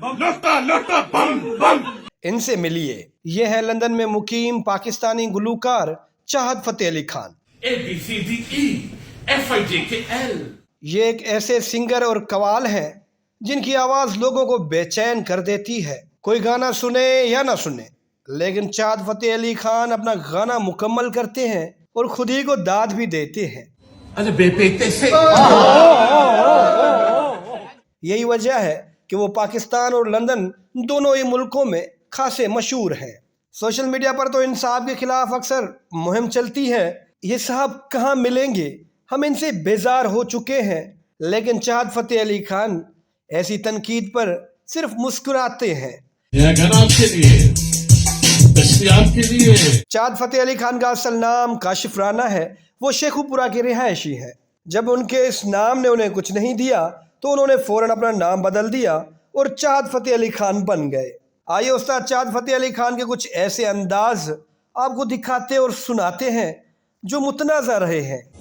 लोटा लोटा बम बम। इनसे मिलिए। ये है लंदन में मुकीम पाकिस्तानी गुलूकार चाहत फतेह अली खान। ABCDEFIJKL। ये एक ऐसे सिंगर और कवाल हैं जिनकी आवाज लोगों को बेचैन कर देती है। कोई गाना सुने या ना सुने, लेकिन चाहत फतेह अली खान अपना गाना मुकम्मल करते हैं और खुद ही को दाद भी देते हैं। अरे बेपेटे से यही वजह है कि वो पाकिस्तान और लंदन दोनों ही मुल्कों में खासे मशहूर हैं। सोशल मीडिया पर तो इन साहब के खिलाफ अक्सर मुहिम चलती है, ये साहब कहाँ मिलेंगे, हम इनसे बेजार हो चुके हैं। लेकिन चाहत फतेह अली खान ऐसी तनकीद पर सिर्फ मुस्कुराते हैं। चाहत फतेह अली खान का असल नाम काशिफ राना है। वो शेखुपुरा के रिहायशी हैं। जब उनके इस नाम ने उन्हें कुछ नहीं दिया तो उन्होंने फौरन अपना नाम बदल दिया और चाहत फतेह अली खान बन गए। आइए उस्ताद चाहत फतेह अली खान के कुछ ऐसे अंदाज आपको दिखाते और सुनाते हैं जो मुतनाज़ा रहे हैं।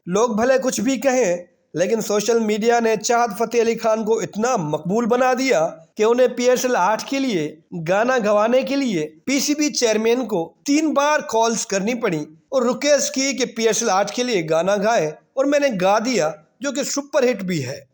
लोग भले कुछ भी कहें, लेकिन सोशल मीडिया ने चाहत फतेह अली खान को इतना मकबूल बना दिया कि उन्हें PSL 8 के लिए गाना गवाने के लिए PCB चेयरमैन को 3 बार कॉल्स करनी पड़ी और रिक्वेस्ट की कि PSL 8 के लिए गाना गाए, और मैंने गा दिया, जो कि सुपर हिट भी है।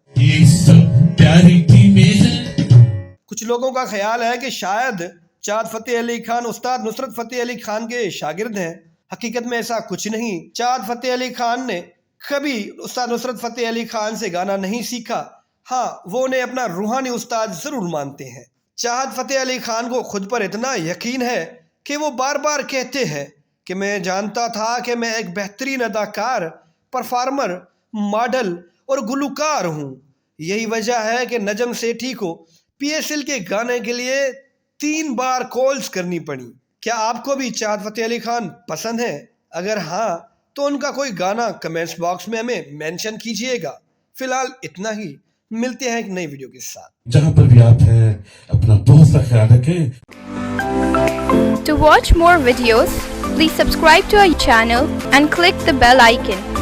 कुछ लोगों का ख्याल है कि शायद चाहत फतेह अली खान उस्ताद नुसरत फतेह अली खान के शागिर्द हैं। हकीकत में ऐसा कुछ नहीं। चाहत फतेह अली खान ने कभी उस्ताद नुसरत फतेह अली खान से गाना नहीं सीखा। हाँ, वो उन्हें अपना रूहानी उस्ताद जरूर मानते हैं। चाहत फतेह अली खान को खुद पर इतना यकीन है कि वो बार बार कहते हैं कि मैं जानता था कि मैं एक बेहतरीन अदाकार, परफॉर्मर, मॉडल और गुलूकार हूँ। यही वजह है कि नजम सेठी को PSL के गाने के लिए 3 बार कॉल्स करनी पड़ी। क्या आपको भी चाहत फतेह अली खान पसंद है? अगर हाँ, तो उनका कोई गाना कमेंट्स बॉक्स में हमें मेंशन कीजिएगा। फिलहाल इतना ही, मिलते हैं एक नई वीडियो के साथ। जहाँ पर भी आप हैं, अपना बहुत सा ख्याल रखें। To watch more videos, please subscribe to our channel and click the bell icon.